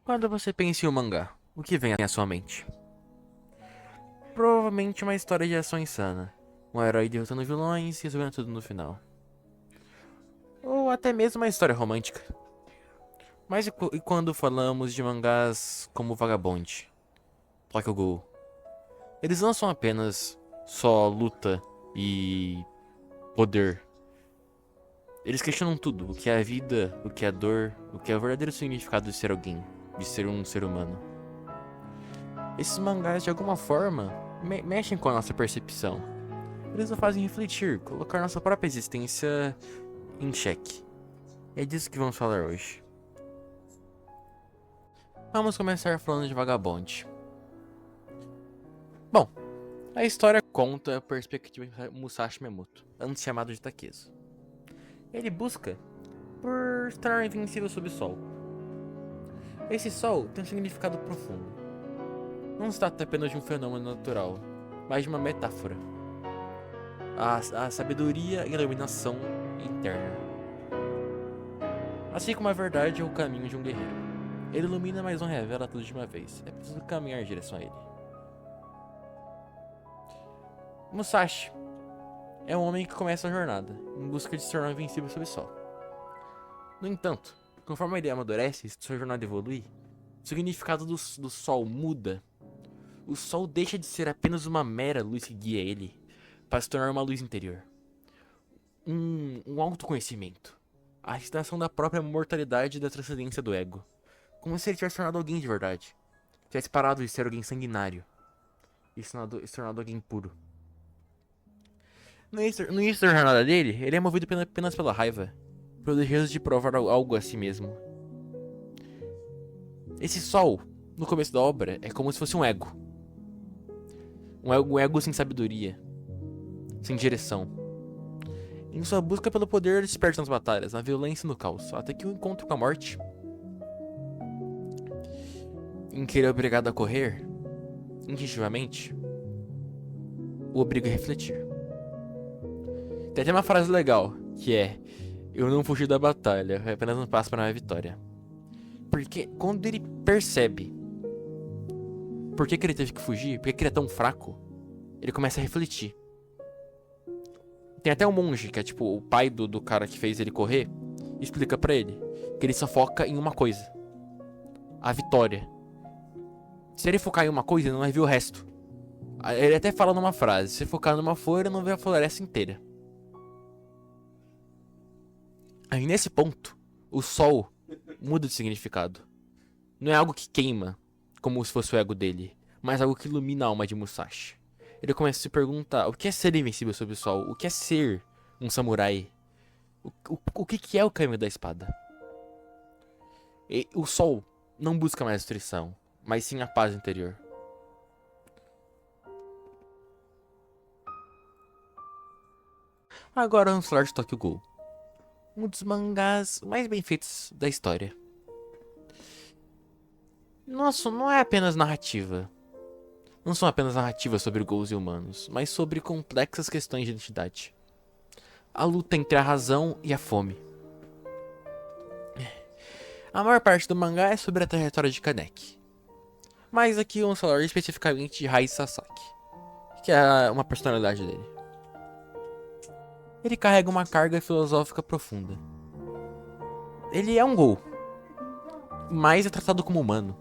Quando você pensa em um mangá, o que vem à sua mente? Provavelmente uma história de ação insana. Um herói derrotando vilões e resolvendo tudo no final. Ou até mesmo uma história romântica. Mas e quando falamos de mangás como Vagabond, Tokyo Ghoul? Eles não são apenas só luta e poder. Eles questionam tudo, o que é a vida, o que é a dor, o que é o verdadeiro significado de ser alguém, de ser um ser humano. Esses mangás, de alguma forma, mexem com a nossa percepção. Eles nos fazem refletir, colocar nossa própria existência em xeque. É disso que vamos falar hoje. Vamos começar falando de Vagabond. Bom, a história conta a perspectiva de Musashi Memoto, antes chamado de Takezo. Ele busca por se tornar invencível sob o sol. Esse sol tem um significado profundo. Não se trata apenas de um fenômeno natural, mas de uma metáfora. A sabedoria e a iluminação interna. Assim como a verdade é o caminho de um guerreiro. Ele ilumina, mas não revela tudo de uma vez. É preciso caminhar em direção a ele. Musashi é um homem que começa a jornada, em busca de se tornar invencível sob o sol. No entanto, conforme ele amadurece e sua jornada evolui, o significado do sol muda. O sol deixa de ser apenas uma mera luz que guia ele, para se tornar uma luz interior. Um autoconhecimento. A aceitação da própria mortalidade e da transcendência do ego. Como se ele tivesse tornado alguém de verdade. Tivesse parado de ser alguém sanguinário. E se tornado alguém puro. No início da jornada dele, ele é movido apenas pela raiva. Pelo desejo de provar algo a si mesmo. Esse sol, no começo da obra, é como se fosse um ego. Um ego sem sabedoria. Sem direção. Em sua busca pelo poder, ele se perde nas batalhas, na violência e no caos. Até que o encontro com a morte, em que ele é obrigado a correr, instintivamente, o obriga a refletir. Tem até uma frase legal, que é: eu não fugi da batalha, é apenas um passo para a vitória. Porque quando ele percebe por que ele teve que fugir, por que ele é tão fraco, ele começa a refletir. Tem até um monge, que é tipo o pai do cara que fez ele correr, explica pra ele que ele só foca em uma coisa: a vitória. Se ele focar em uma coisa, ele não vai ver o resto. Ele até fala numa frase: se focar numa folha, não vê a floresta inteira. Aí nesse ponto, o sol muda de significado. Não é algo que queima, como se fosse o ego dele, mas algo que ilumina a alma de Musashi. Ele começa a se perguntar: o que é ser invencível sob o sol? O que é ser um samurai? O que é o caminho da espada? E o sol não busca mais destruição, mas sim a paz interior. Agora vamos falar de Tokyo Ghoul, um dos mangás mais bem feitos da história. Nossa, não é apenas narrativa. Não são apenas narrativas sobre ghouls e humanos, mas sobre complexas questões de identidade. A luta entre a razão e a fome. A maior parte do mangá é sobre a trajetória de Kaneki. Mas aqui vamos falar especificamente de Hai Sasaki, que é uma personalidade dele. Ele carrega uma carga filosófica profunda. Ele é um ghoul, mas é tratado como humano.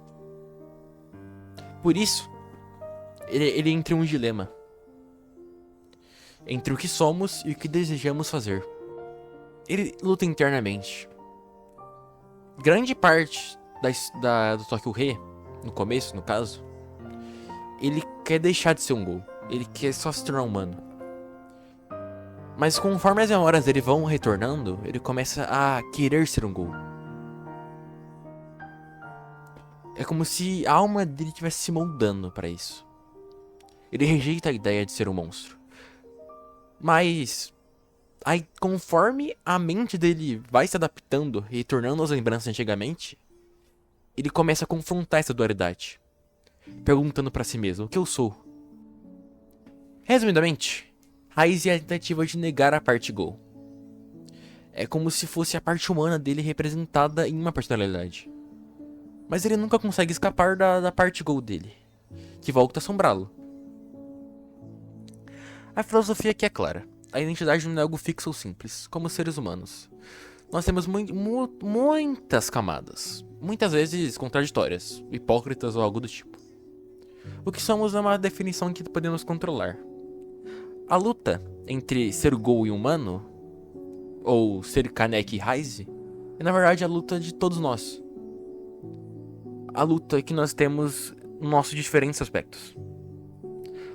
Por isso, ele entra em um dilema entre o que somos e o que desejamos fazer. Ele luta internamente. Grande parte do Tokyo Re, no começo, no caso, ele quer deixar de ser um ghoul. Ele quer só se tornar humano. Mas conforme as memórias dele vão retornando, ele começa a querer ser um ghoul. É como se a alma dele estivesse se moldando para isso. Ele rejeita a ideia de ser um monstro. Mas aí, conforme a mente dele vai se adaptando e tornando as lembranças de antigamente, ele começa a confrontar essa dualidade, perguntando pra si mesmo: o que eu sou? Resumidamente, Raiz é a tentativa de negar a parte Ghoul. É como se fosse a parte humana dele representada em uma personalidade. Mas ele nunca consegue escapar da parte Gol dele, que volta a assombrá-lo. A filosofia aqui é clara. A identidade não é algo fixo ou simples, como os seres humanos. Nós temos muitas camadas, muitas vezes contraditórias, hipócritas ou algo do tipo. O que somos é uma definição que podemos controlar. A luta entre ser Gol e humano, ou ser Kaneki e Raize, é na verdade a luta de todos nós. A luta que nós temos nos nossos diferentes aspectos.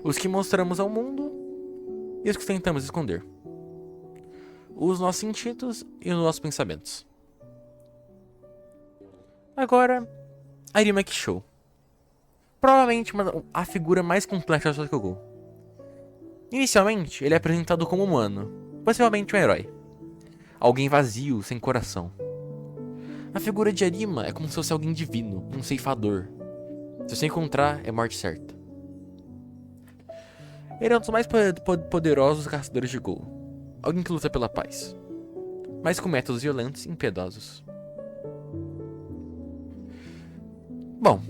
Os que mostramos ao mundo e os que tentamos esconder. Os nossos sentidos e os nossos pensamentos. Agora, Arima Kishou. Provavelmente a figura mais complexa do Shokugou. Inicialmente, ele é apresentado como humano, possivelmente um herói. Alguém vazio, sem coração. A figura de Arima é como se fosse alguém divino, um ceifador. Se você encontrar, é morte certa. Ele é um dos mais poderosos caçadores de Gol. Alguém que luta pela paz, mas com métodos violentos e impiedosos. Bom,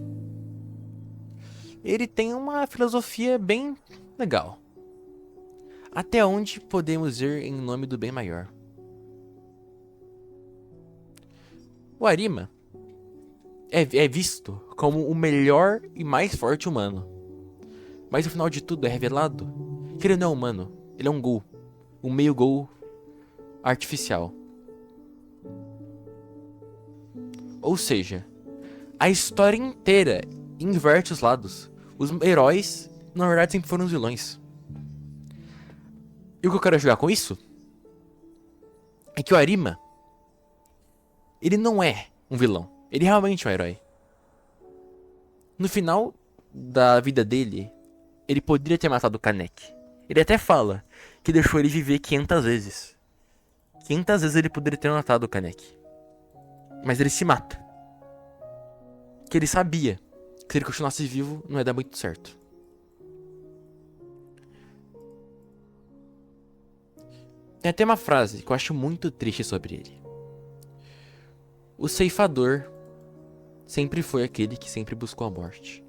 ele tem uma filosofia bem legal. Até onde podemos ir em nome do bem maior? O Arima é visto como o melhor e mais forte humano. Mas no final de tudo é revelado que ele não é humano, ele é um Gol. Um meio Gol artificial. Ou seja, a história inteira inverte os lados. Os heróis, na verdade, sempre foram os vilões. E o que eu quero jogar com isso é que o Arima, ele não é um vilão. Ele realmente é um herói. No final da vida dele, ele poderia ter matado o Kaneki. Ele até fala que deixou ele viver 500 vezes. 500 vezes ele poderia ter matado o Kaneki. Mas ele se mata. Que ele sabia que se ele continuasse vivo, não ia dar muito certo. Tem até uma frase que eu acho muito triste sobre ele. O ceifador sempre foi aquele que sempre buscou a morte.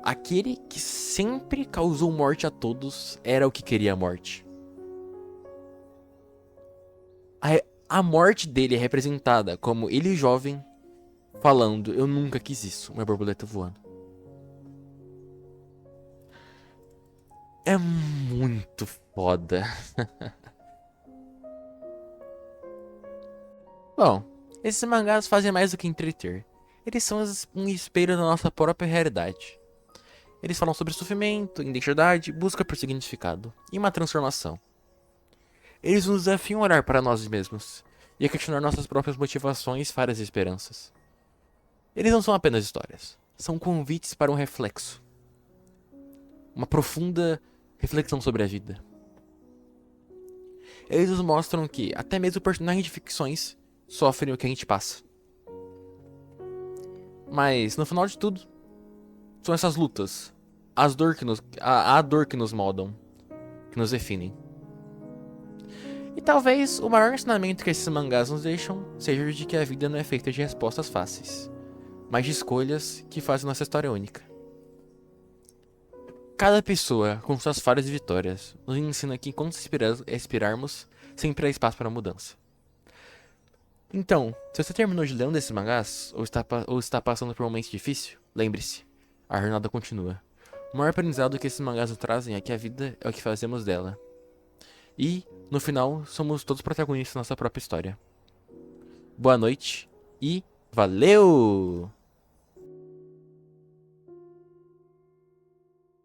Aquele que sempre causou morte a todos era o que queria a morte. A morte dele é representada como ele jovem falando: eu nunca quis isso, uma borboleta voando. É muito foda. Bom, esses mangás fazem mais do que entreter. Eles são um espelho da nossa própria realidade. Eles falam sobre sofrimento, identidade, busca por significado e uma transformação. Eles nos desafiam a olhar para nós mesmos e a questionar nossas próprias motivações, falhas e esperanças. Eles não são apenas histórias, são convites para um reflexo. Uma profunda reflexão sobre a vida. Eles nos mostram que até mesmo personagens de ficções sofrem o que a gente passa. Mas, no final de tudo, são essas lutas, a dor que nos moldam, que nos definem. E talvez o maior ensinamento que esses mangás nos deixam seja o de que a vida não é feita de respostas fáceis, mas de escolhas que fazem nossa história única. Cada pessoa, com suas falhas e vitórias, nos ensina que enquanto expirarmos, sempre há espaço para mudança. Então, se você terminou de ler um desses mangás, ou está passando por um momento difícil, lembre-se, a jornada continua. O maior aprendizado que esses mangás nos trazem é que a vida é o que fazemos dela. E, no final, somos todos protagonistas da nossa própria história. Boa noite e valeu!